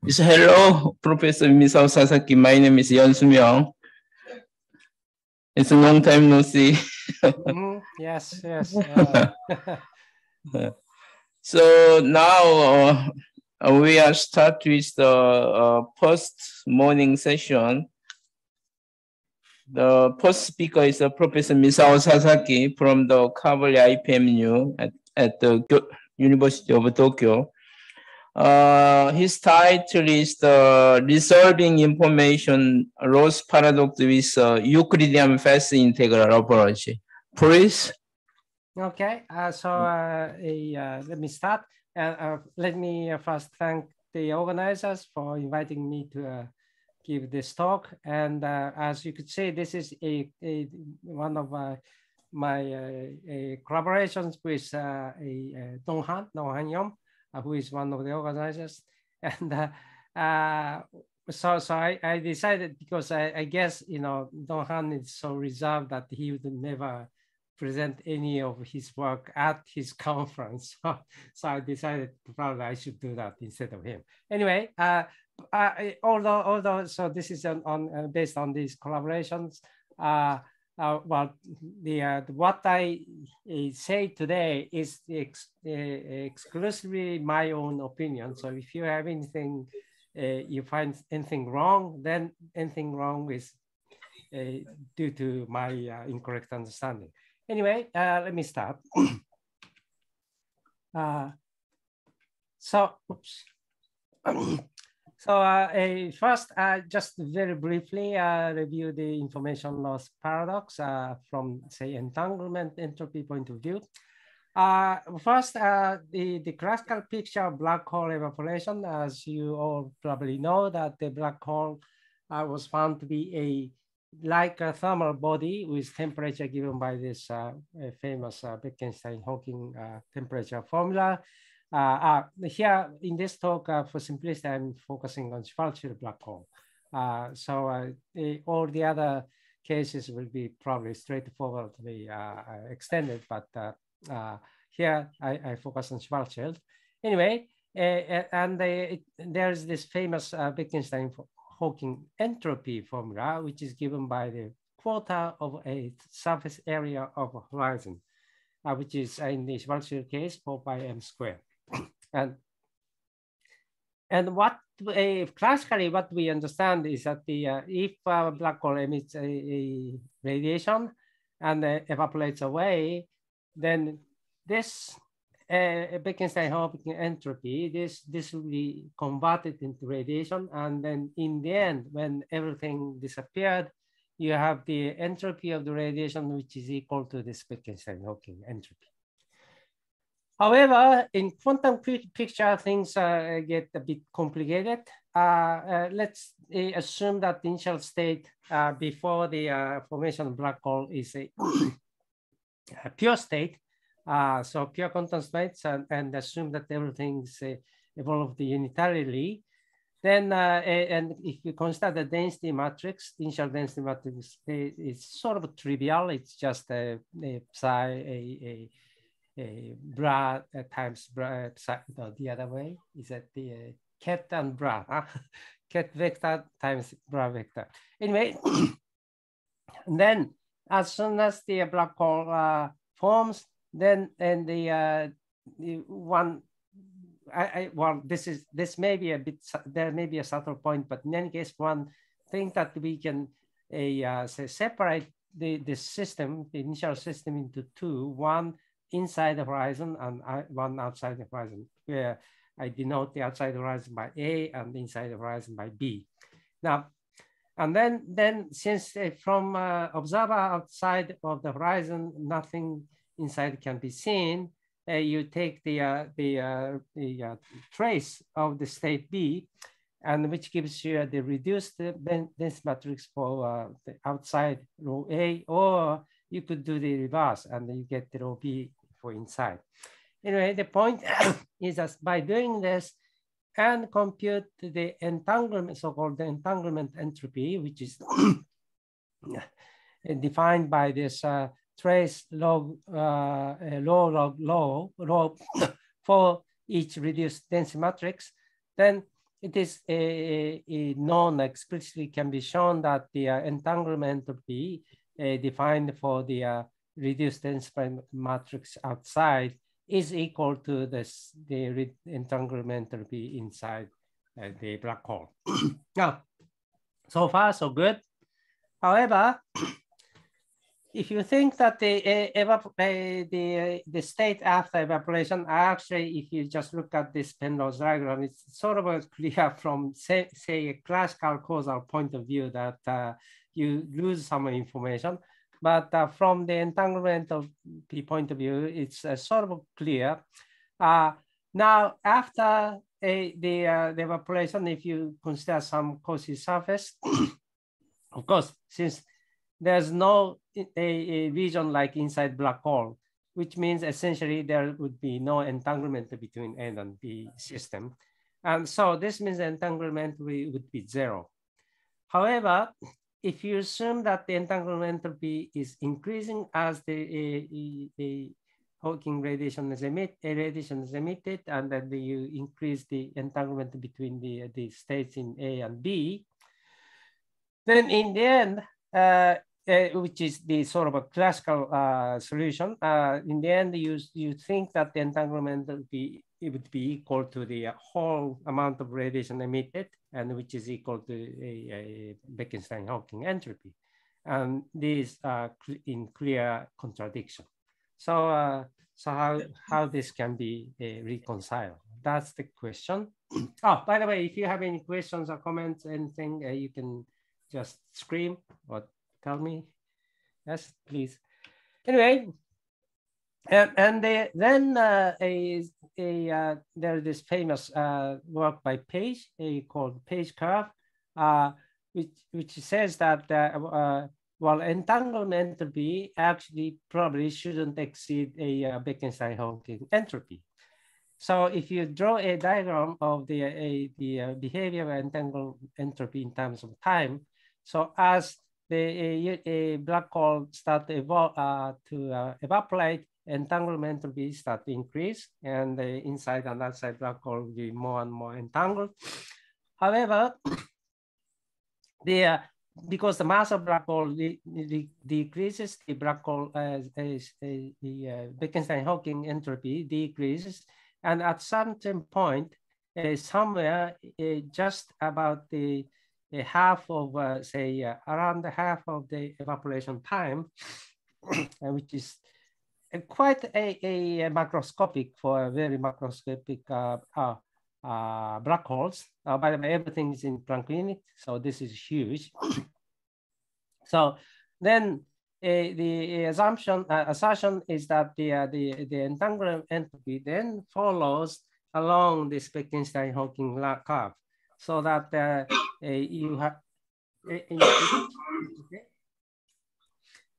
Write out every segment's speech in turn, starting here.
So hello, Professor Misao Sasaki. My name is Yeon Soo-myung. It's a long time no see. Yes, yes. So now we are start with the first morning session. The first speaker is Professor Misao Sasaki from the Kawari IPMU at the University of Tokyo. His title is the Resolving Information Loss Paradox with Euclidean Fast Integral Approach. Please. Okay, let me start. Let me first thank the organizers for inviting me to give this talk. And as you could see, this is one of my collaborations with Donghan Yom, who is one of the organizers. And so I decided, because I guess, Donghan is so reserved that he would never present any of his work at his conference. So I decided probably I should do that instead of him. Anyway, although so this is based on these collaborations, what I say today is exclusively my own opinion. So if you have anything, you find anything wrong, then anything wrong is due to my incorrect understanding. Anyway, let me start. First, just very briefly review the information loss paradox from, say, entanglement entropy point of view. First, the classical picture of black hole evaporation, as you all probably know, that the black hole was found to be like a thermal body with temperature given by this famous Bekenstein-Hawking temperature formula. Here in this talk, for simplicity, I'm focusing on Schwarzschild black hole. All the other cases will be probably straightforwardly extended, but here I focus on Schwarzschild. Anyway, there's this famous Bekenstein-Hawking entropy formula, which is given by the quota of a surface area of a horizon, which is in the Schwarzschild case 4 pi m squared. And what classically what we understand is that if a black hole emits a radiation and evaporates away, then this Bekenstein-Hawking entropy, this will be converted into radiation, and then in the end, when everything disappeared, you have the entropy of the radiation, which is equal to this Bekenstein-Hawking entropy. However, in quantum picture, things get a bit complicated. Let's assume that the initial state before the formation of black hole is a pure state. So pure quantum states, and assume that everything is evolved unitarily. Then, and if you consider the density matrix, the initial density matrix is sort of trivial. It's just a bra times bra, no, the other way is that the ket and bra, ket vector times bra vector. Anyway, and then as soon as the black hole forms, then and the one, well, this may be a bit, there may be a subtle point, but in any case, one thing that we can say separate the system, the initial system, into two: one inside the horizon and one outside the horizon, where I denote the outside the horizon by A and the inside the horizon by B. Now, and then since from observer outside of the horizon, nothing inside can be seen, you take the trace of the state B, and which gives you the reduced density matrix for the outside rho A, or you could do the reverse and you get the rho B for inside. Anyway, the point is that by doing this and compute the entanglement, so-called the entanglement entropy, which is defined by this trace log log for each reduced density matrix, then it is known explicitly can be shown that the entanglement entropy defined for the reduced density matrix outside is equal to this, the entanglement entropy inside the black hole. Now, so far so good. However, if you think that the state after evaporation, actually, if you just look at this Penrose diagram, it's sort of clear from say a classical causal point of view that you lose some information. But from the entanglement of the point of view, it's sort of clear. Now, after the evaporation, if you consider some Cauchy surface, of course, since there's no a region like inside black hole, which means essentially there would be no entanglement between N and B system. And so this means the entanglement would be 0. However, if you assume that the entanglement entropy is increasing as the Hawking radiation is emitted, and then you increase the entanglement between the states in A and B, then in the end, which is the sort of a classical solution, in the end, you think that the entanglement would be equal to the whole amount of radiation emitted, and which is equal to a Bekenstein-Hawking entropy. And these are in clear contradiction. So, how this can be reconciled? That's the question. Oh, by the way, if you have any questions or comments, anything, you can just scream or tell me. Yes, please. Anyway, then there's this famous work by Page called Page curve, which says that well, entanglement entropy actually probably shouldn't exceed a Bekenstein-Hawking entropy. So if you draw a diagram of the behavior of entanglement entropy in terms of time, so as the black hole start to evaporate, entanglement entropy start to increase, and the inside and outside black hole will be more and more entangled. However, because the mass of black hole decreases, the black hole the Bekenstein-Hawking entropy decreases, and at some point, somewhere just about the half of, say, around the half of the evaporation time, which is quite a macroscopic for a very macroscopic black holes. By the way, everything is in Planck unit, so this is huge. So then the assertion is that the entanglement entropy then follows along this Bekenstein-Hawking curve, so that you have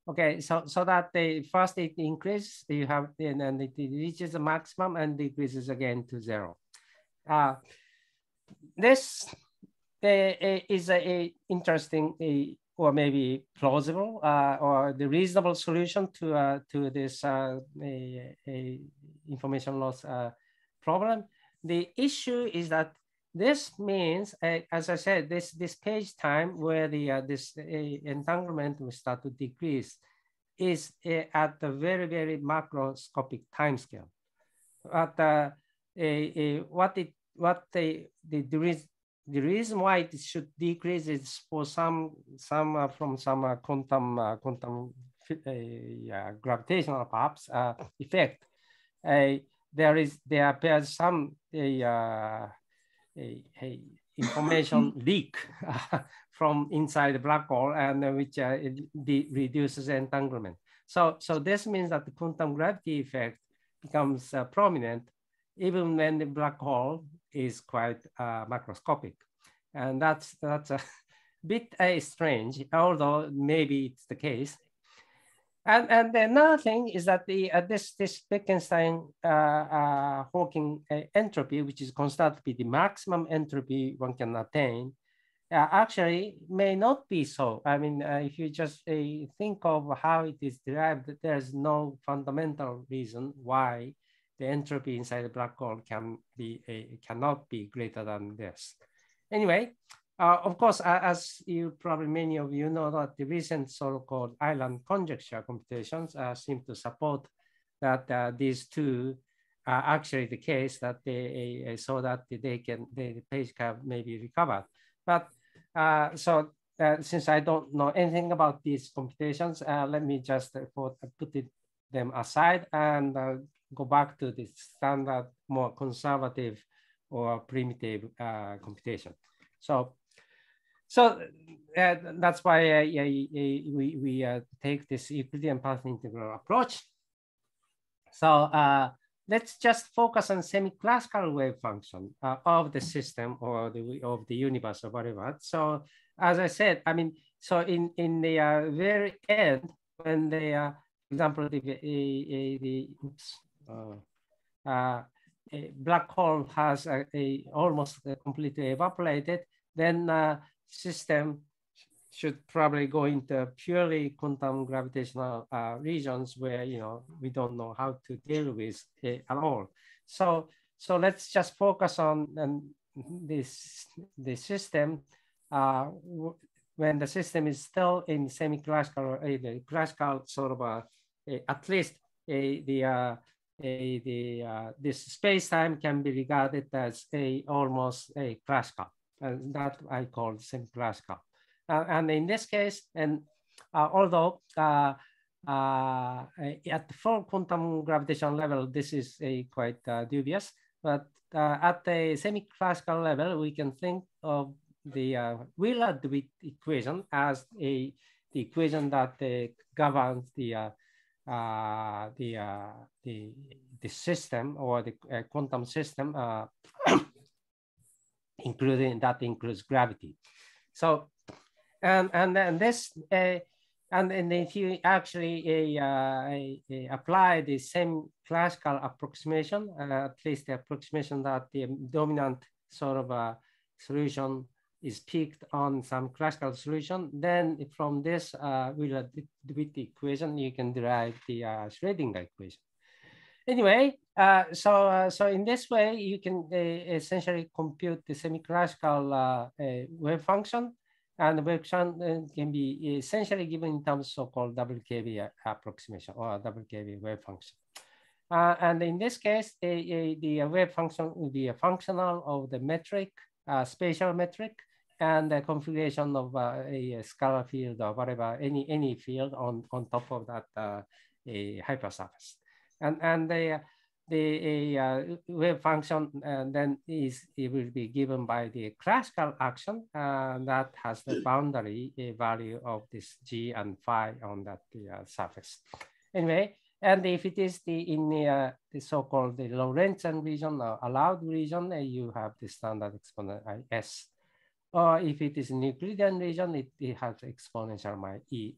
okay, so that first it increases, you have, and it reaches the maximum and decreases again to 0. This is a interesting or maybe plausible or the reasonable solution to this information loss problem. The issue is that this means, as I said, this page time where this entanglement will start to decrease is at a very, very macroscopic time scale. But the reason why it should decrease is for some quantum gravitational perhaps effect. There appears some information leak from inside the black hole, and which reduces entanglement. So this means that the quantum gravity effect becomes prominent even when the black hole is quite macroscopic. And that's a bit strange, although maybe it's the case. And another thing is that this Bekenstein-Hawking entropy, which is considered to be the maximum entropy one can attain, actually may not be so. I mean, if you just think of how it is derived, there's no fundamental reason why the entropy inside the black hole cannot be greater than this. Anyway, of course, as you probably many of you know, that the recent so-called island conjecture computations seem to support that these two are actually the case, that they so that the phase curve may be recovered. But since I don't know anything about these computations, let me just put them aside and go back to the standard, more conservative or primitive computation. So that's why we take this Euclidean path integral approach. So let's just focus on semi-classical wave function of the system or of the universe or whatever. So as I said, I mean, so in the very end, when the example, a black hole has almost completely evaporated, then system should probably go into purely quantum gravitational regions where we don't know how to deal with it at all. So let's just focus on the system when the system is still in semi-classical or the classical sort of at least this space-time can be regarded as almost a classical, and that I call semi-classical. And in this case, and although at the full quantum gravitation level, this is quite dubious, but at the semi-classical level, we can think of the Wheeler-DeWitt equation as the equation that governs the system or the quantum system, includes gravity. So and then this and then if you actually apply the same classical approximation, at least the approximation that the dominant sort of solution is peaked on some classical solution, then from this Wheeler-DeWitt equation, you can derive the Schrödinger equation. Anyway, so in this way, you can essentially compute the semi-classical wave function, and the wave function can be essentially given in terms of so-called WKB approximation or WKB wave function. And in this case, the wave function will be a functional of the metric, spatial metric, and the configuration of a scalar field or whatever, any field on top of that a hypersurface. And the wave function then it will be given by the classical action that has the boundary value of this g and phi on that surface. Anyway, and if it is in the so-called the Lorentzian region or allowed region, you have the standard exponent s. Or if it is in Euclidean region, it has exponential E,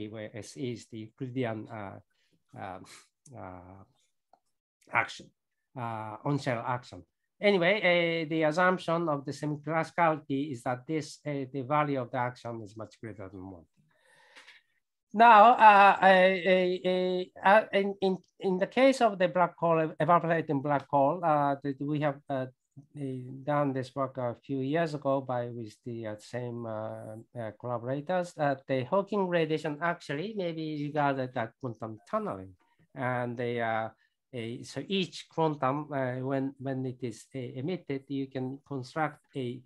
where S is the Euclidean action, on-shell action. Anyway, the assumption of the semi-classicality is that the value of the action is much greater than 1. Now, in the case of the black hole, evaporating black hole, we have done this work a few years ago with the same collaborators. The Hawking radiation actually may be regarded as quantum tunneling, and so each quantum, when it is emitted, you can construct a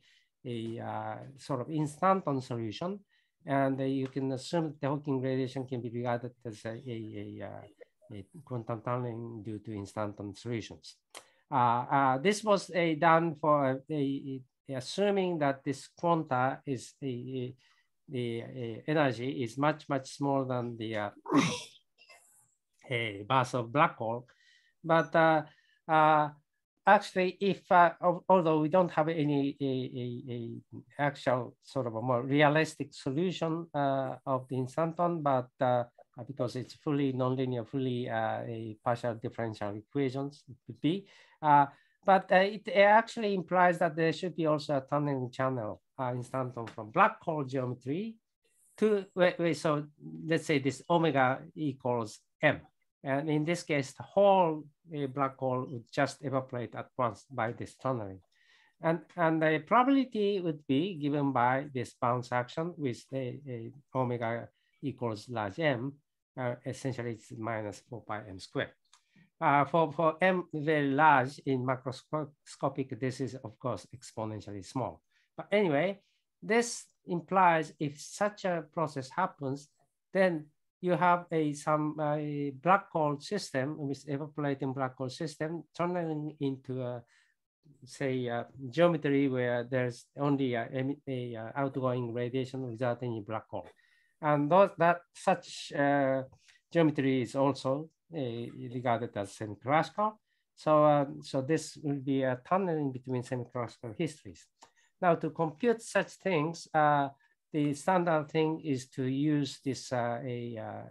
sort of instanton solution, and you can assume that the Hawking radiation can be regarded as a quantum tunneling due to instanton solutions. This was done for assuming that this quanta is the energy is much smaller than the mass of black hole. But actually, if although we don't have any actual sort of a more realistic solution of the instanton, but because it's fully nonlinear, fully a partial differential equations, it could be. But it actually implies that there should be also a tunneling channel instanton from black hole geometry to, so let's say this omega equals m. And in this case, the whole black hole would just evaporate at once by this tunneling. And the probability would be given by this bounce action with a omega equals large M. Essentially, it's minus 4 pi m squared. For m very large in macroscopic, this is of course exponentially small. But anyway, this implies if such a process happens, then you have some black hole system with evaporating black hole system turning into a say geometry where there's only a outgoing radiation without any black hole, and such geometry is also regarded as semi-classical. So this will be a tunneling between semi-classical histories. Now, to compute such things, the standard thing is to use this a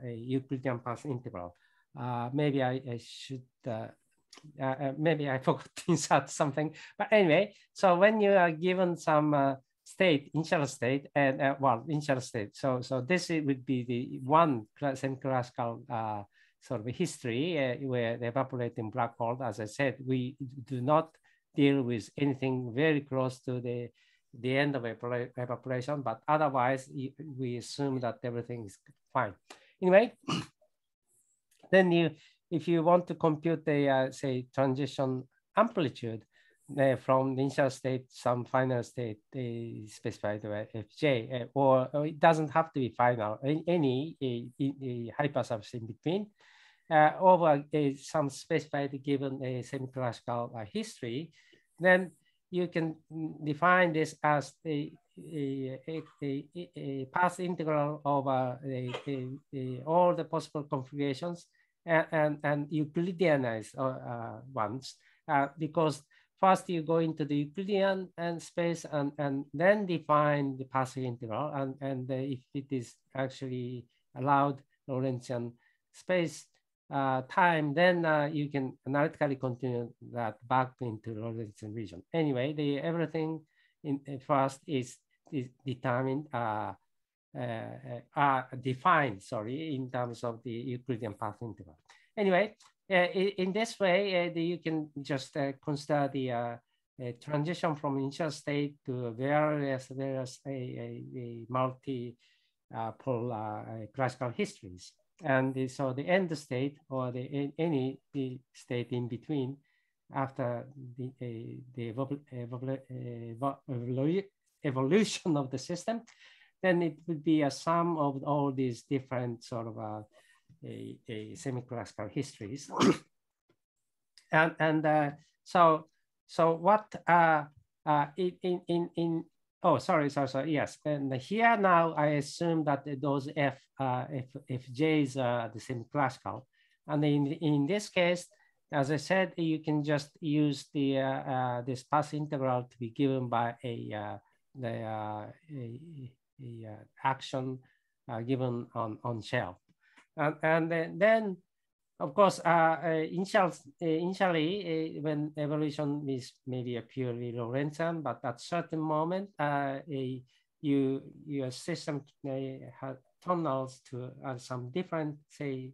Euclidean path integral. Maybe I should. Maybe I forgot to insert something, but anyway, so when you are given some state, initial state, and initial state, so this would be the one semi-classical sort of history where the evaporating black hole, as I said, we do not deal with anything very close to the end of evaporation, but otherwise we assume that everything is fine. Anyway, then if you want to compute the, say, transition amplitude from the initial state, some final state specified by Fj, or it doesn't have to be final, any hypersurface in between, over some specified given a semi-classical history, then you can define this as a path integral over all the possible configurations and Euclideanize ones, because first you go into the Euclidean space and then define the path integral, and if it is actually allowed Lorentzian space time, then you can analytically continue that back into Lorentzian region. Anyway, everything in first is determined defined, sorry, in terms of the Euclidean path integral. Anyway, in this way, you can just consider the transition from initial state to various multi-pole classical histories. And so the end state or any state in between after the evolution of the system, then it would be a sum of all these different sort of semi-classical histories. So what oh, sorry, yes. And here now I assume that those Fj's are the semi-classical. And in this case, as I said, you can just use the this path integral to be given by the action given on shell. And then of course, initially, when evolution is maybe a purely Lorentzian, but at certain moment, your system has tunnels to some different, say,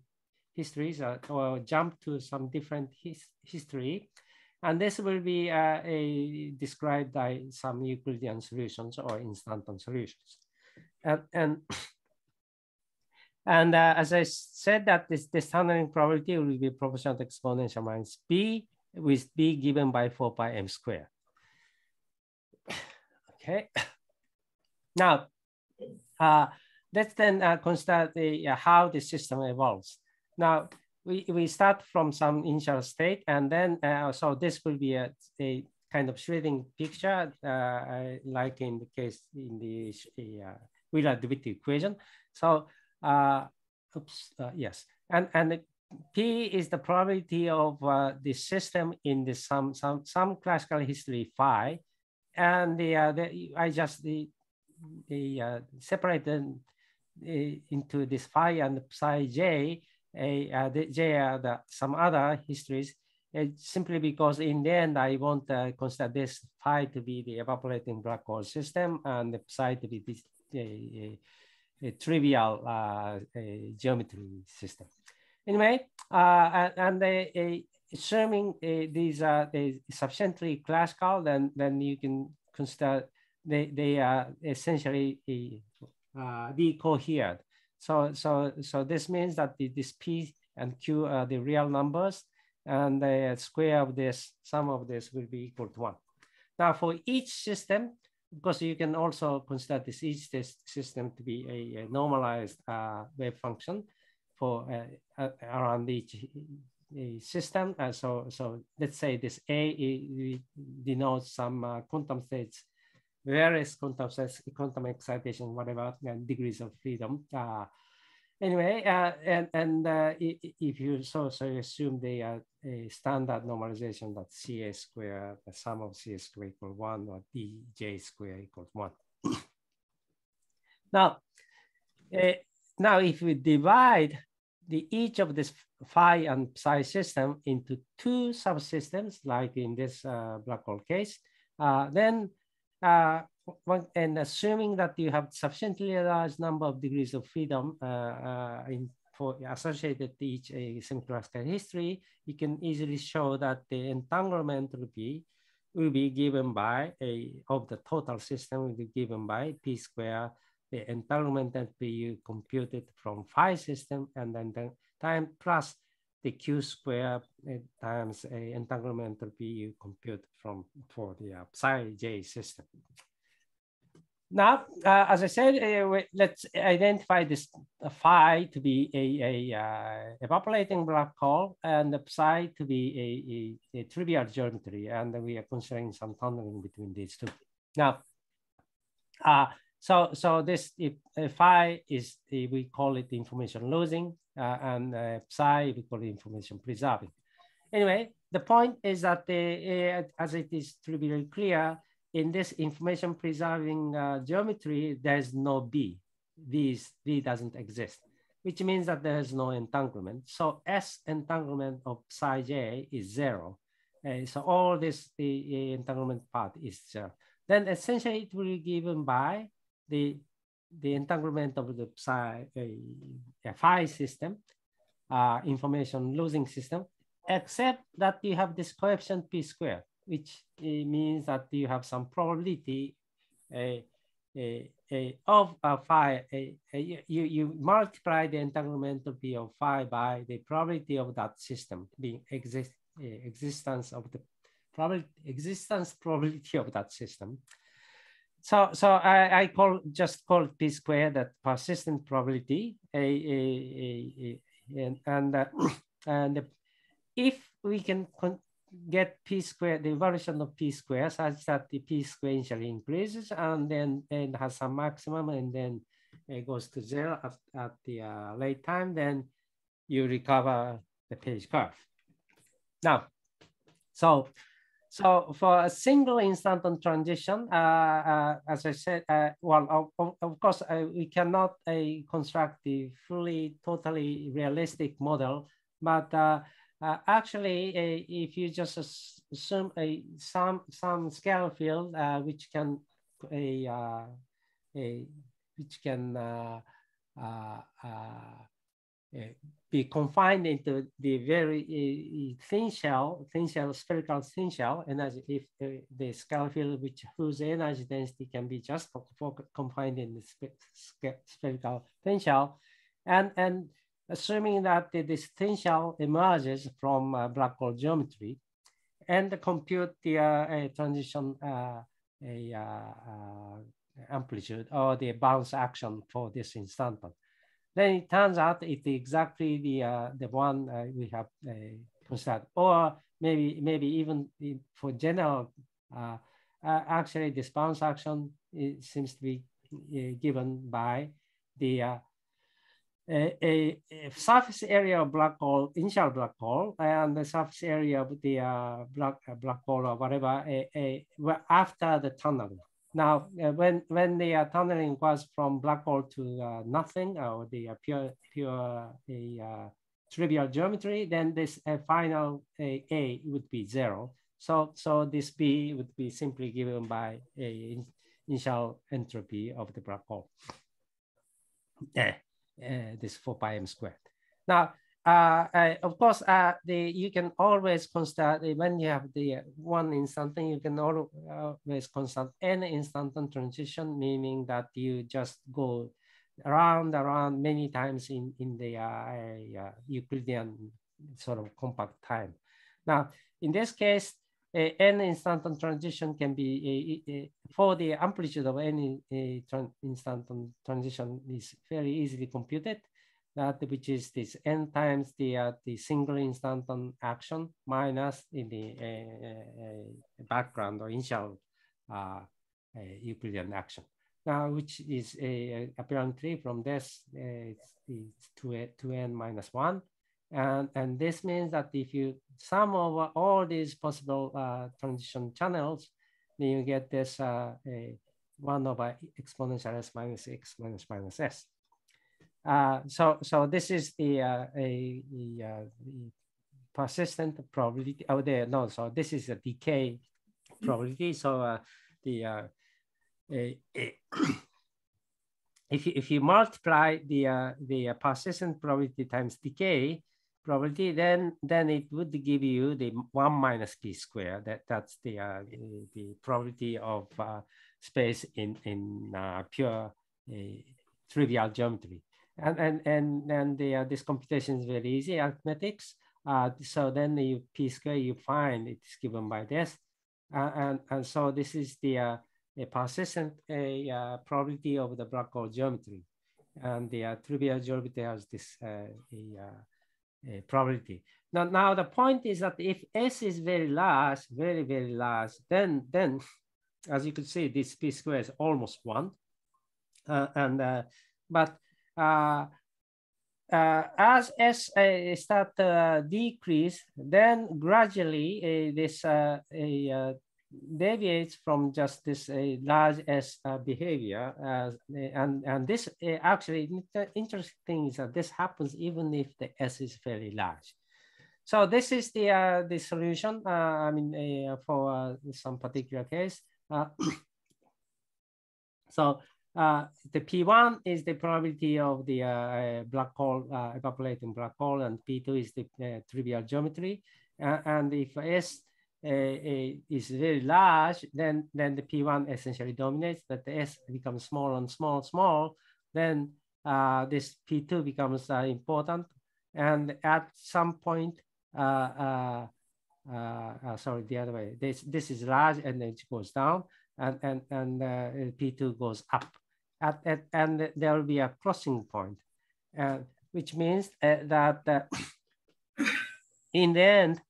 histories or jump to some different history. And this will be described by some Euclidean solutions or instanton solutions. And as I said, that this tunneling probability will be proportional to exponential minus b, with b given by 4 pi m squared. Okay. Now, let's then consider how the system evolves. Now, we start from some initial state, and then so this will be a kind of shredding picture, like in the case in the Wheeler-DeWitt equation. So yes, and P is the probability of the system in the some classical history phi, and I just separated into this phi and psi j. The j are some other histories, simply because in the end I want to consider this phi to be the evaporating black hole system and the psi to be this a trivial geometry system. Anyway, and assuming these are sufficiently classical, then you can consider they are essentially decoherent. So this means that this P and Q are the real numbers, and the square of this, sum of this will be equal to 1. Now for each system, because you can also consider each system to be a normalized wave function for around each system. So let's say this A denotes some quantum states, various quantum states, quantum excitation, whatever, and degrees of freedom. Anyway, if you so assume they are a standard normalization that CA square, the sum of CA square equal 1, or DJ square equals 1. Now, if we divide each of this phi and psi system into 2 subsystems, like in this black hole case, then and assuming that you have sufficiently large number of degrees of freedom for associated to each semi-classical history, you can easily show that the entanglement will be given by of the total system will be given by P square, the entanglement that you computed from phi system, and then the time plus the Q square times entanglement entropy you compute for the psi J system. Now, as I said, let's identify this phi to be a evaporating black hole and the psi to be a trivial geometry, and we are considering some tunneling between these two. Now, so this phi is we call it information losing, and psi we call it information preserving. Anyway, the point is that as it is trivially clear, in this information preserving geometry, there's no B. B doesn't exist, which means that there's no entanglement. So S entanglement of psi J is 0. So all this, the entanglement part is 0. Then essentially it will be given by the entanglement of the phi system, information losing system, except that you have this coefficient P squared, which means that you have some probability of phi. You multiply the entanglement of P of phi by the probability of that system being existence probability of that system. So I just call P squared that persistent probability, and if we can get P squared, the evaluation of P squared such that the P squared initially increases and then has some maximum and then it goes to 0 at the late time, then you recover the Page curve. Now, so for a single instanton transition, as I said, well, of course, we cannot construct the totally realistic model, but actually, if you just assume some scalar field which can be confined into the very thin shell, spherical thin shell, and as if the scalar field whose energy density can be just confined in the spherical thin shell, and assuming that this thin shell emerges from black hole geometry, and compute the transition amplitude or the bounce action for this instanton, then it turns out it's exactly the one we have considered, or maybe even for general. Actually, this bounce action seems to be given by the a surface area of black hole, initial black hole, and the surface area of the black hole or whatever after the tunneling. Now, when the tunneling was from black hole to nothing, or the pure trivial geometry, then this final A would be 0. So this B would be simply given by a initial entropy of the black hole. This 4 pi m squared. Now, of course, you can always constant when you have the one instanton, you can always constant any instanton transition, meaning that you just go around many times in the Euclidean sort of compact time. Now, in this case, any instanton transition can be for the amplitude of any instanton transition is very easily computed. That which is this n times the single instanton action minus in the background or initial Euclidean action. Now, which is apparently from this, it's 2n minus 1. And this means that if you sum over all these possible transition channels, then you get this 1 over exponential s minus x minus s. So this is the persistent probability. Oh, no. So this is a decay probability. So if you multiply the persistent probability times decay probability, then it would give you the 1 minus p squared. That's the probability of space in pure trivial geometry. And this computation is very easy, arithmetics. So then the p squared you find it's given by this, and so this is the persistent probability of the black hole geometry, and the trivial geometry has this probability. Now the point is that if S is very large, very large, then as you can see, this p squared is almost 1, but as S start to decrease, then gradually this deviates from just this large S behavior. And this actually interesting is that this happens even if the S is very large. So this is the solution. I mean, for some particular case. So the P1 is the probability of the black hole, evaporating black hole, and P2 is the trivial geometry. And if S is very large, then the P1 essentially dominates, but the S becomes small and small, then this P2 becomes important. And at some point, sorry, the other way, this is large and then it goes down, and P2 goes up. And there will be a crossing point, which means that in the end,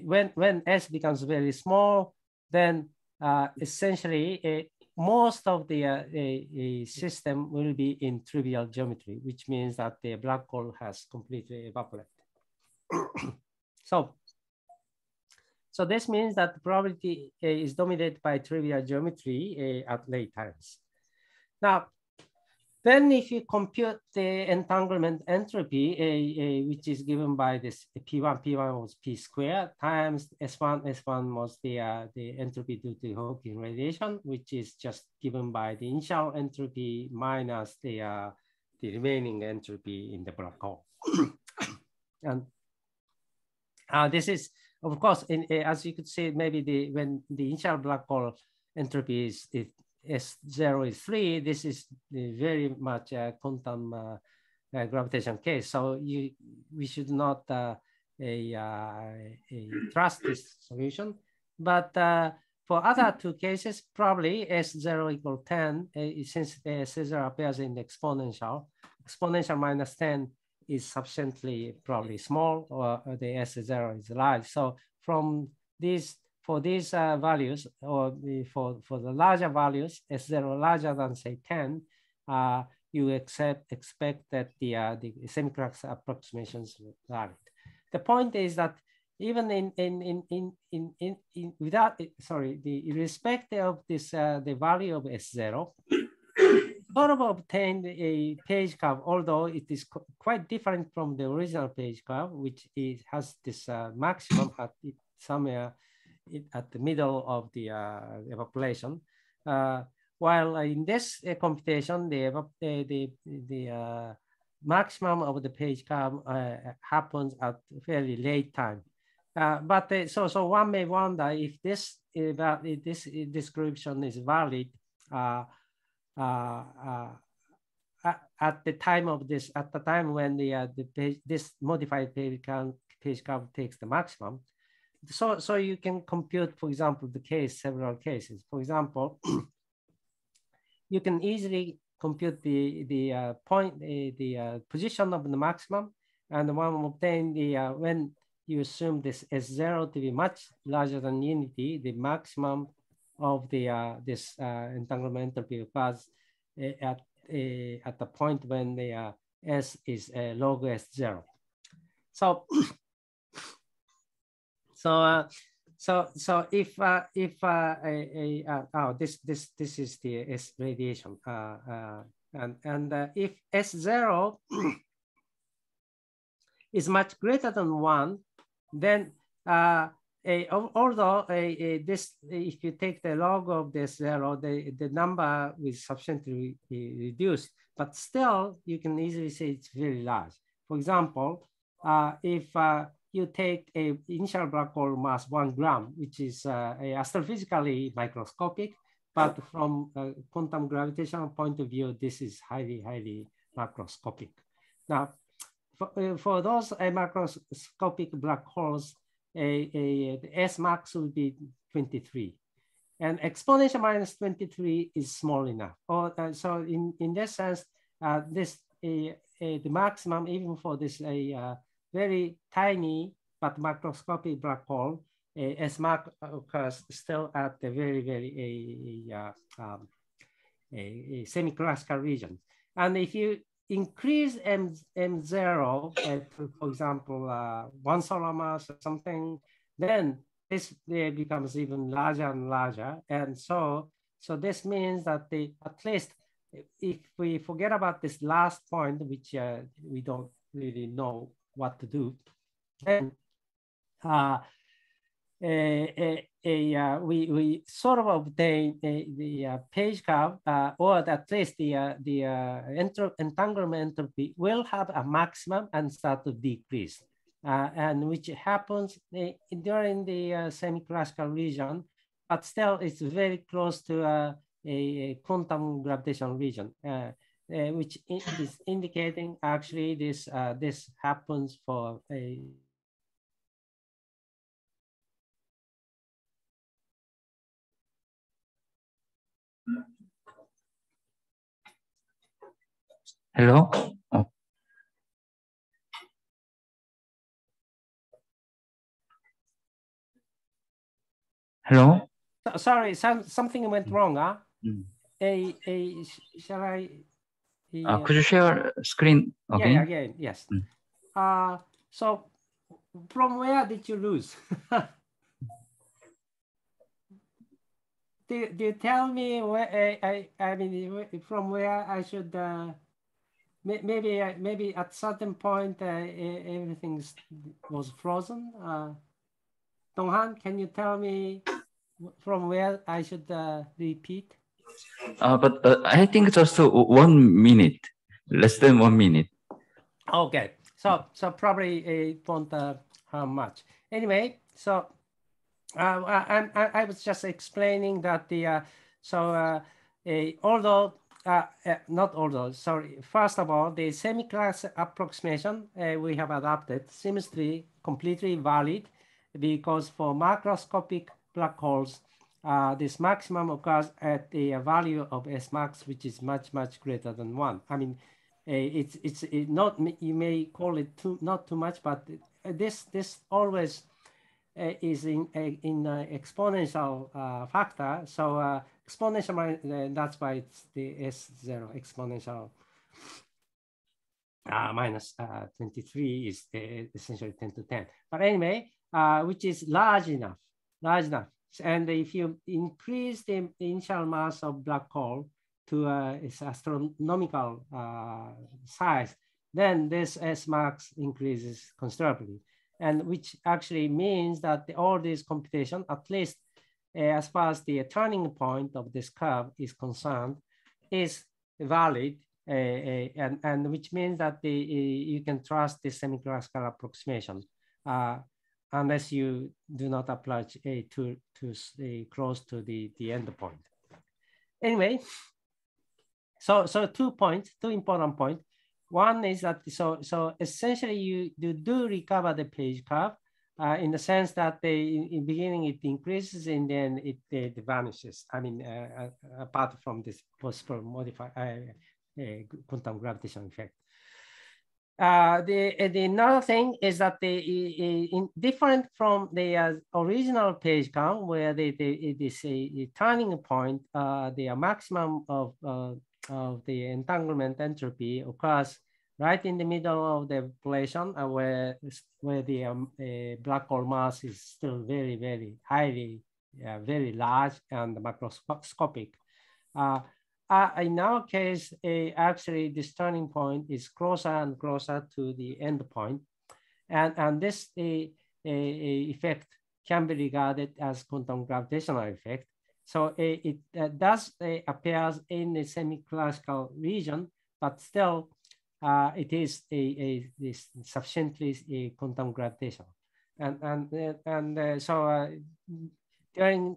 when S becomes very small, then essentially most of the system will be in trivial geometry, which means that the black hole has completely evaporated. So this means that the probability is dominated by trivial geometry at late times. Now, then if you compute the entanglement entropy, which is given by this P1 was P squared times S1 was the entropy due to Hawking radiation, which is just given by the initial entropy minus the remaining entropy in the black hole. And this is, of course, as you could see, maybe when the initial black hole entropy is S0 is 3, this is very much a quantum gravitation case. So we should not trust this solution. But for other two cases, probably S0 equal 10, since S0 appears in the exponential minus 10 is sufficiently probably small, or the S0 is large. So from these, for these values, or for the larger values, S0 larger than say 10, you expect that the semiconductor approximations are valid. The point is that even without, sorry, irrespective of this, the value of S0, sort of obtained a page curve, although it is quite different from the original page curve, which has this maximum at somewhere at the middle of the evaporation. While in this computation, the maximum of the page curve happens at fairly late time. So one may wonder if this description is valid at the time of this, at the time when this modified page curve takes the maximum. So you can compute, for example, several cases. For example, you can easily compute the position of the maximum, and one obtain when you assume this S0 to be much larger than unity, the maximum of this entanglement entropy occurs at the point when the S is log S0. So if this is the S radiation, and if S0 is much greater than 1, then although if you take the log of this 0, the number is substantially reduced, but still you can easily say it's very large. For example, if you take a initial black hole mass 1 gram, which is astrophysically microscopic, but from a quantum gravitational point of view, this is highly macroscopic. Now, for those macroscopic black holes, the S max will be 23, and exponential minus 23 is small enough. So in this sense, the maximum even for this very tiny but macroscopic black hole, S max occurs still at the very semi-classical region. And if you increase M0 to, for example, 1 solar mass or something, then this becomes even larger and larger. And so this means that at least if we forget about this last point, which we don't really know what to do, then we sort of obtain the page curve, or at least the entanglement entropy will have a maximum and start to decrease, and which happens during the semi-classical region, but still it's very close to a quantum gravitational region, which is indicating actually this happens for a Hello? Oh. Hello? Sorry, something went wrong, huh? Shall I? Could you share screen again? Yeah, again, yes. So from where did you lose? do you tell me where I mean from where I should maybe at certain point everything was frozen? Donghan, can you tell me from where I should repeat? But I think just 1 minute, less than 1 minute. Okay, so probably it won't harm much. Anyway, so I was just explaining that first of all, the semi-class approximation we have adopted seems to be completely valid, because for macroscopic black holes, this maximum occurs at a value of S max, which is much greater than 1. I mean, it's not, you may call it not too much, but this always is in exponential factor. So exponential, that's why it's the S0 exponential minus 23 is essentially 10 to 10. But anyway, which is large enough. And if you increase the initial mass of black hole to its astronomical size, then this S max increases considerably. And which actually means that all these computations, at least as far as the turning point of this curve is concerned, is valid and which means that you can trust the semi-classical approximation unless you do not apply too close to the end point. Anyway, so 2 important points. One is that so essentially you do recover the page curve in the sense that in beginning it increases and then it vanishes. I mean, apart from this possible modified quantum gravitational effect. The another thing is that different from the original page count, where it is a turning point, the maximum of the entanglement entropy occurs right in the middle of the evaporation, where the black hole mass is still very, very highly, very large and macroscopic. In our case, actually, this turning point is closer and closer to the end point. And this effect can be regarded as quantum gravitational effect. So it does appears in the semi-classical region, but still it is sufficiently quantum gravitational. And so during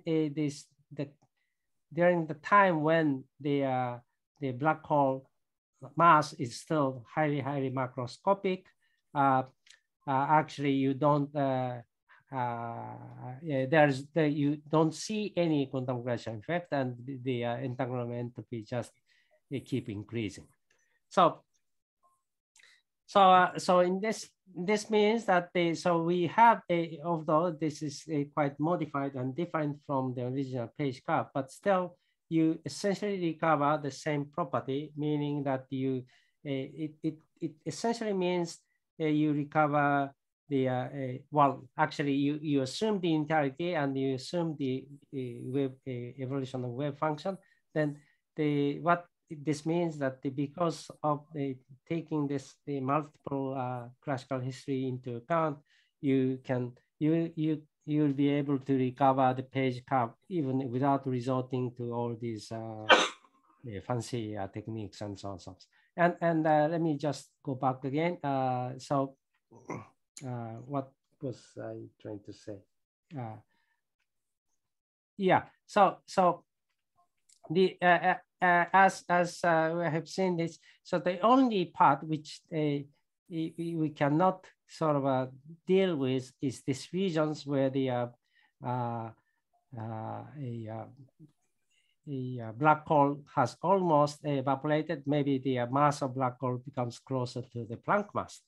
during the time when the black hole mass is still highly macroscopic, actually you don't you don't see any quantum gravitational effect, and the entanglement entropy just keep increasing. So in this means that so we have although this is quite modified and different from the original page curve, but still you essentially recover the same property, meaning that you it essentially means you recover the well, actually you assume the entirety and you assume the wave evolution of wave function. Then what this means that because of taking the multiple classical history into account, you'll be able to recover the page curve even without resorting to all these fancy techniques and so on. And let me just go back again. So what was I trying to say? Yeah. So the as we have seen this, so the only part which we cannot sort of deal with is these regions where the black hole has almost evaporated. Maybe the mass of black hole becomes closer to the Planck mass.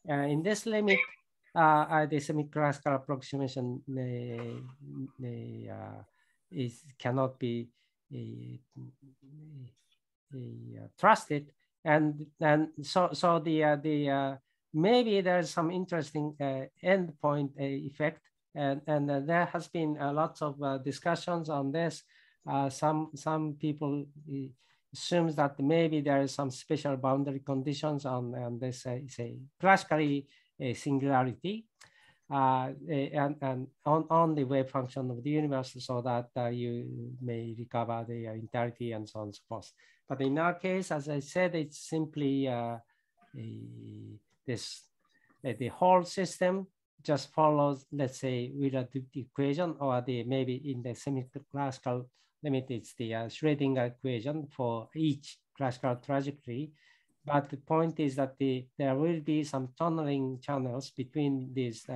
In this limit, the semi-classical approximation cannot be trusted, and so the maybe there's some interesting endpoint effect, and there has been lots of discussions on this. Some people assumes that maybe there is some special boundary conditions on this say classically a singularity. And on the wave function of the universe, so that you may recover the entirety and so on and so forth. But in our case, as I said, it's simply the whole system just follows, let's say, relativity equation, or maybe in the semi-classical limit, it's the Schrödinger equation for each classical trajectory. But the point is that there will be some tunneling channels between these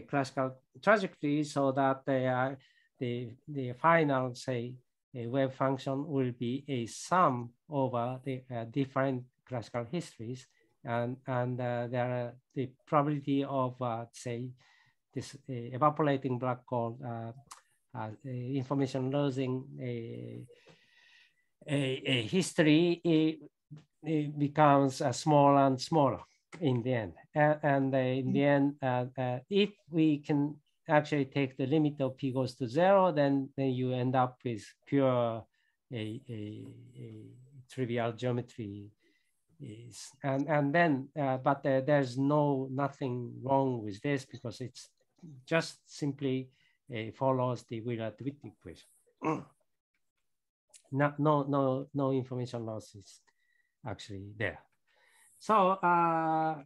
classical trajectories, so that the final, say, wave function will be a sum over the different classical histories, and there the probability of say this evaporating black hole information losing a history it becomes smaller and smaller in the end. And in the end, if we can actually take the limit of p goes to 0, then you end up with pure trivial geometry. And then, but there's nothing wrong with this, because it's just simply follows the relativity equation. No information losses actually there. So I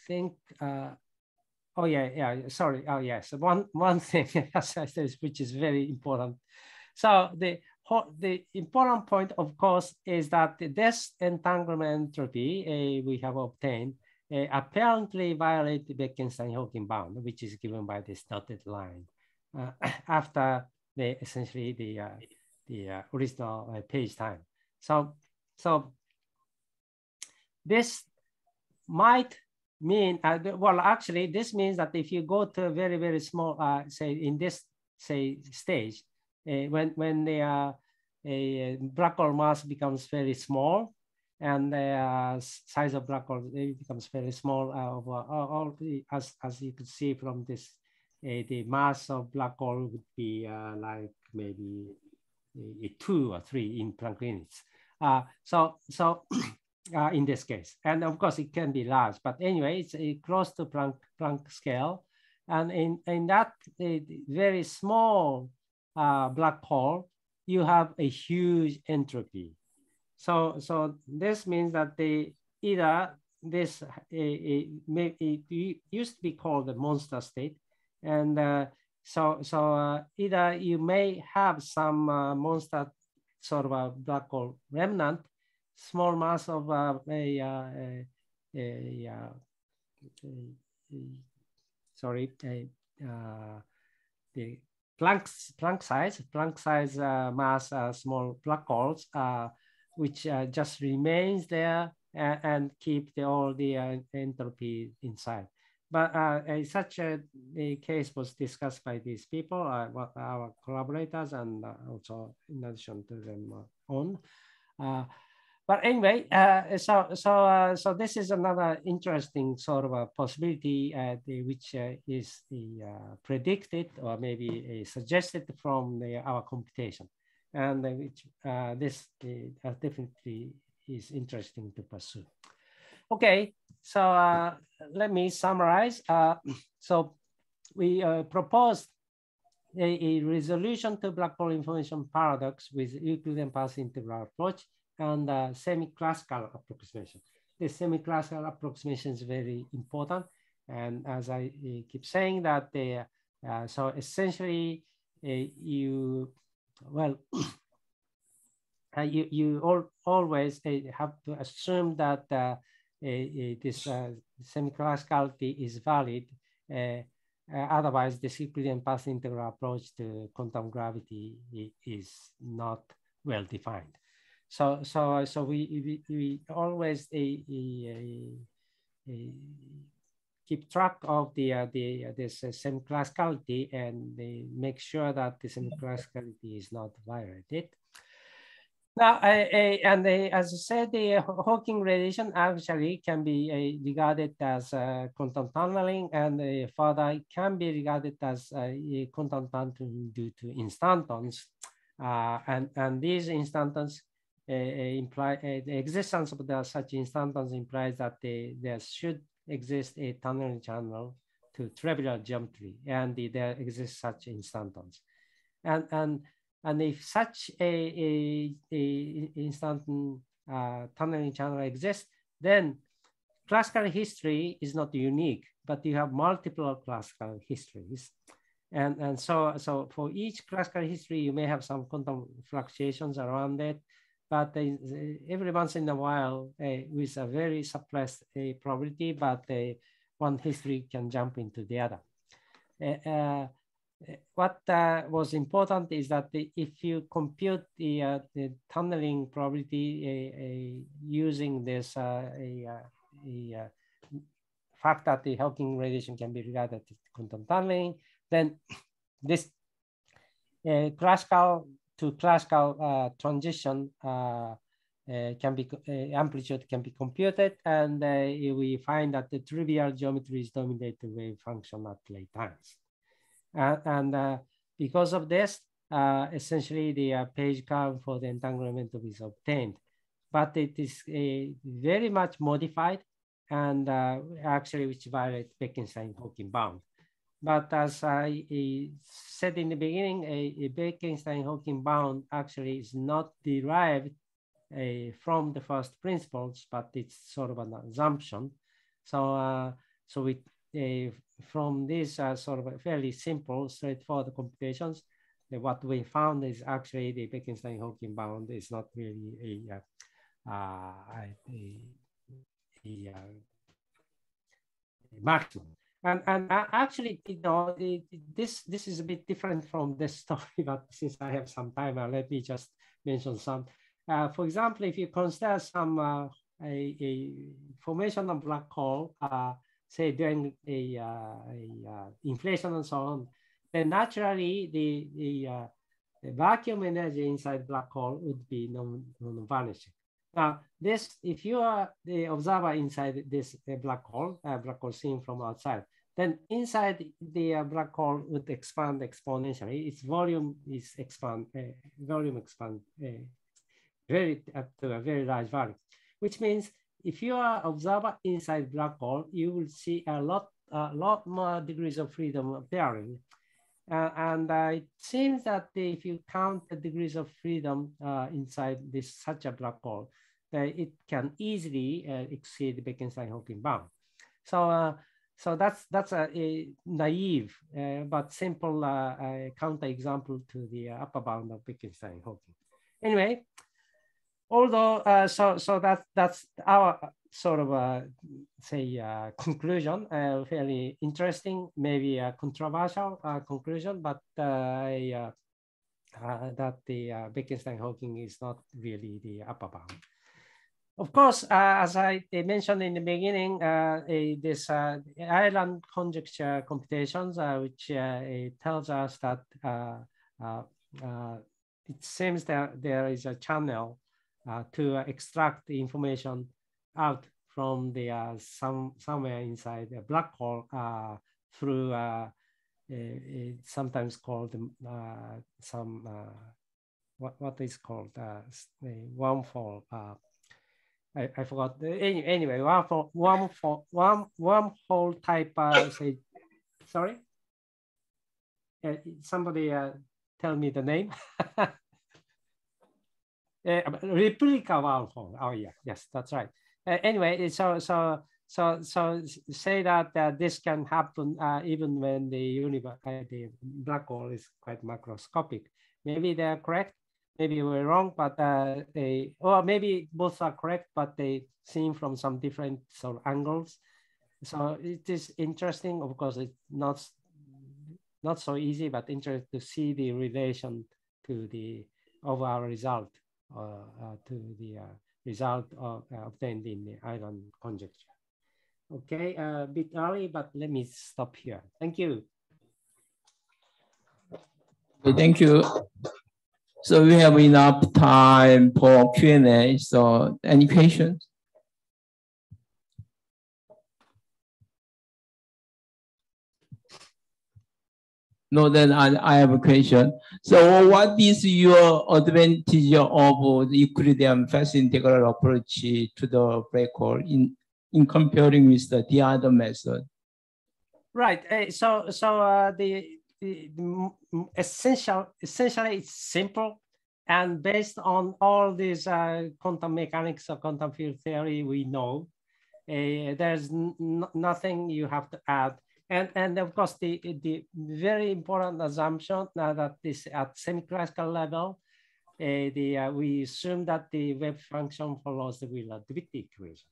think, oh yeah, sorry. Oh yes, one thing which is very important. So the important point, of course, is that this entanglement entropy we have obtained apparently violate the Bekenstein-Hawking bound, which is given by this dotted line after essentially the original page time. So this might mean, well, actually, this means that if you go to a very, very small, say in this, say, stage, when the black hole mass becomes very small, and the size of black hole becomes very small, as you could see from this, the mass of black hole would be like maybe 2 or 3 in Planck units. In this case, and of course it can be large, but anyway, it's close to Planck scale, and in that very small black hole, you have a huge entropy. So this means that either this it used to be called the monster state, and so either you may have some monster sort of a black hole remnant, small mass of the Planck size mass small black holes, which just remains there and keep all the entropy inside. But such a case was discussed by these people, our collaborators, and also in addition to them own. But anyway, so this is another interesting sort of a possibility which is predicted or maybe suggested from our computation, and which this definitely is interesting to pursue. Okay, so let me summarize. So we proposed a resolution to black hole information paradox with Euclidean path integral approach and semi-classical approximation. The semi-classical approximation is very important, and as I keep saying that, so essentially you always have to assume that this semi-classicality is valid. Otherwise, the Euclidean path integral approach to quantum gravity is not well defined. So we always keep track of this semi-classicality and make sure that the semi-classicality is not violated. Now, as I said, the Hawking radiation actually can be regarded as quantum tunneling, and further it can be regarded as quantum tunneling due to instantons, and these instantons imply the existence of such instantons implies that there should exist a tunneling channel to trivial geometry, and there exists such instantons, and if such a instanton tunneling channel exists, then classical history is not unique, but you have multiple classical histories. And so for each classical history, you may have some quantum fluctuations around it, but every once in a while, with a very suppressed probability, but one history can jump into the other. What was important is that if you compute the tunneling probability using this fact that the Hawking radiation can be regarded as quantum tunneling, then this classical to classical transition can be amplitude can be computed, and we find that the trivial geometry is dominated wave function at late times. And because of this, essentially the page curve for the entanglement is obtained, but it is very much modified, and actually which violates Bekenstein-Hawking bound. But as I said in the beginning, a Bekenstein-Hawking bound actually is not derived from the first principles, but it's sort of an assumption. So, from these sort of fairly simple, straightforward computations, what we found is actually the Bekenstein-Hawking bound is not really a maximum. And actually, you know, this is a bit different from this story, but since I have some time, let me just mention some. For example, if you consider some a formation of black hole, say during a inflation and so on, then naturally the vacuum energy inside black hole would be non-vanishing. Now, this, if you are the observer inside this black hole seen from outside, then inside the black hole would expand exponentially. Its volume is very up to a very large value, which means if you are observer inside black hole, you will see a lot more degrees of freedom appearing. And it seems that if you count the degrees of freedom inside such a black hole, it can easily exceed the Bekenstein-Hawking bound. So that's a naive but simple counterexample to the upper bound of Bekenstein-Hawking. Anyway, although so that's our sort of say conclusion, fairly interesting, maybe a controversial conclusion, but that the Bekenstein-Hawking is not really the upper bound. Of course, as I mentioned in the beginning, this island conjecture computations, which tells us that it seems that there is a channel to extract the information out from the somewhere inside a black hole through sometimes called what is called wormhole. I forgot. Anyway, wormhole type. Say, sorry. Somebody tell me the name. Replica wormhole. Oh yeah, yes, that's right. Anyway, so say that this can happen even when the black hole is quite macroscopic. Maybe they're correct. Maybe we're wrong, but or maybe both are correct, but they seem from some different sort of angles. So it is interesting. Of course, it's not so easy, but interesting to see the relation to the overall result, to the result obtained in the island conjecture. Okay, a bit early, but let me stop here. Thank you. Okay, thank you. So we have enough time for Q&A. So any questions? No, then I have a question. So what is your advantage of the Euclidean fast integral approach to the black hole in comparing with the other method? Right. So the essentially it's simple, and based on all these quantum mechanics or quantum field theory we know, there's nothing you have to add. And of course the very important assumption that this at semi-classical level, we assume that the wave function follows the Wheeler-DeWitt equation.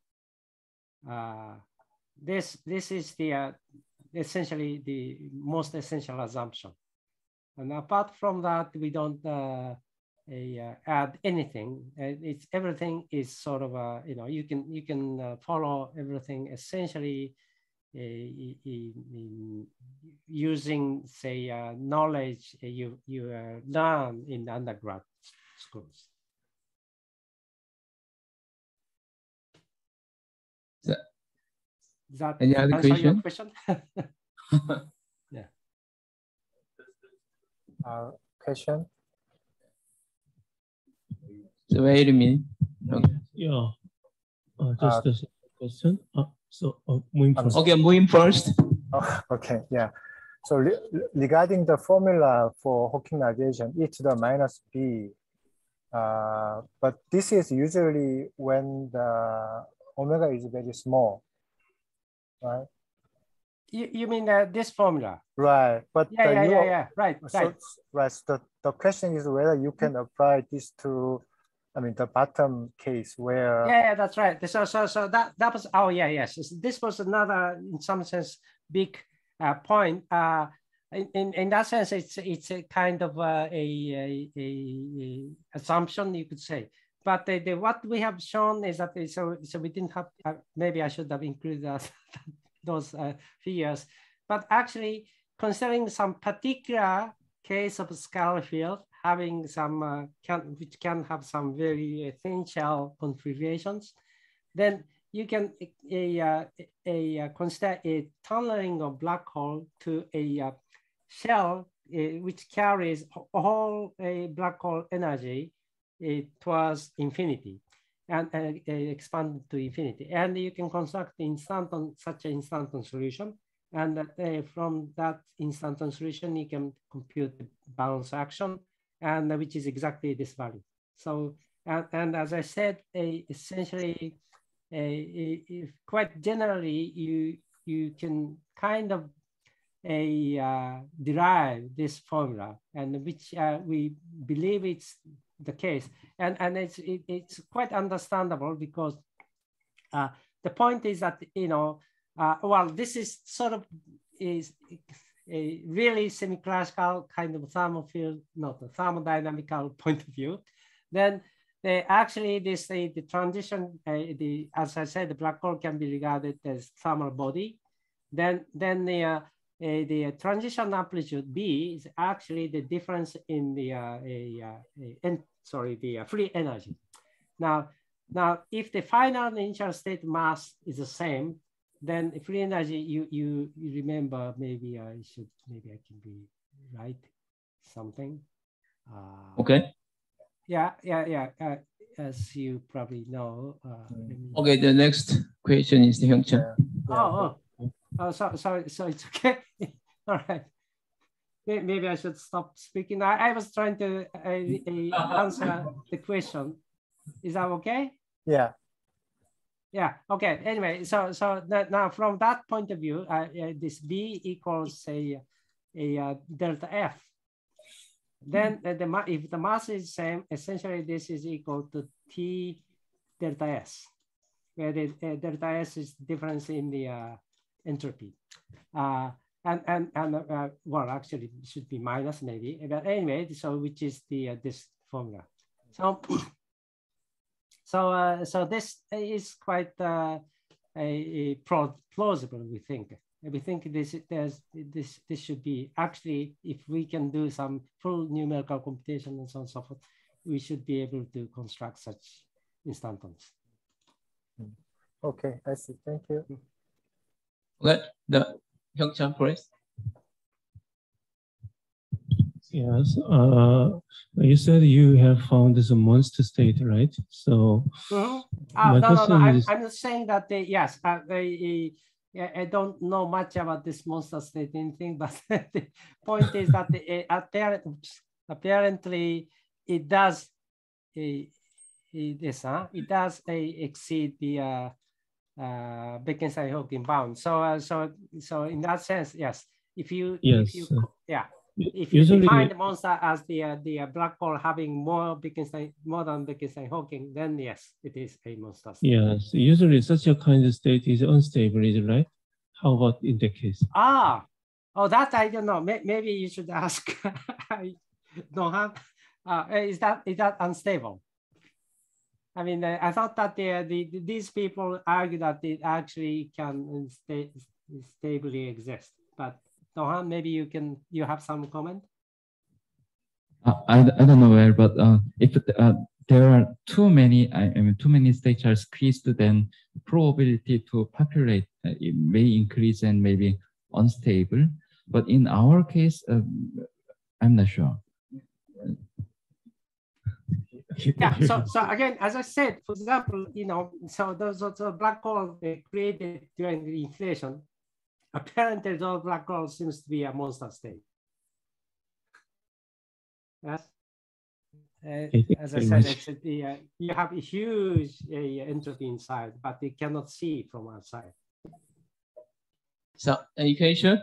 This is the essentially the most essential assumption. And apart from that, we don't add anything. Everything is sort of you can follow everything essentially using say knowledge you learn in undergrad schools. Does that any other answer your question? Yeah. Question? So wait a minute. Okay. Yeah. Just a question. Moving first. Okay, moving first. Oh, okay, yeah. So regarding the formula for Hawking radiation, e to the minus b But this is usually when the omega is very small, right? You mean this formula? Right, but Yeah. Right. So the question is whether you can apply this to, I mean, the bottom case where. Yeah, that's right. So that was, oh yeah, yes. This was another, in some sense, big point. In that sense, it's a kind of a assumption, you could say. But what we have shown is that so we didn't have, maybe I should have included those figures, but actually considering some particular case of scalar field having some which can have some very thin shell configurations, then you can consider a tunneling of black hole to a shell which carries all a black hole energy towards infinity and expand to infinity. And you can construct such an instanton solution. And from that instanton solution, you can compute the bounce action, and which is exactly this value. So, and as I said, essentially, quite generally, you can kind of derive this formula, and which we believe it's the case, and it's quite understandable because the point is that well, this is sort of is a really semi-classical kind of thermodynamical point of view. Then actually the transition, as I said, the black hole can be regarded as thermal body. Then the transition amplitude B is actually the difference in the free energy. Now, if the final initial state mass is the same, then the free energy, you remember, maybe I can be right something. Okay. Yeah. As you probably know. Okay, the next question is the Hyung-chan. Oh, sorry, so it's okay. All right. Maybe I should stop speaking. I was trying to answer the question. Is that okay? Yeah. Yeah, okay. Anyway, so now from that point of view, this B equals a delta F. Then if the mass is same, essentially this is equal to T delta S, where the delta S is difference in the entropy. Well, actually it should be minus maybe, but anyway, so which is the this formula. So this is quite plausible, we think. We think this should be actually, if we can do some full numerical computation and so on and so forth, we should be able to construct such instantons. Okay, I see. Thank you. Okay, the Hyung-chan, please. Yes, you said you have found this a monster state, right? So my question is, I'm not saying that yes, I don't know much about this monster state thing, but the point is that apparently it does exceed the Bekenstein-Hawking bound. So in that sense, yes. If you define the monster as the black hole having more than Bekenstein-Hawking, then yes, it is a monster state. Yes, usually such a kind of state is unstable, is it right? How about in that case? That I don't know. Maybe you should ask. I don't have. Is that unstable? I mean, I thought that these people argue that it actually can stably exist, but Dohan, maybe you have some comment. I don't know where, but if there are too many states are squeezed, then probability to populate it may increase and may be unstable. But in our case, I'm not sure. Yeah. So again, as I said, for example, so those black holes created during the inflation. Apparently, those black holes seems to be a monster state. Yes. as I said, it's you have a huge entropy inside, but you cannot see from outside. So, education?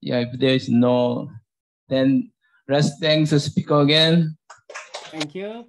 Yeah, if there is no, then let's thank the speaker again. Thank you.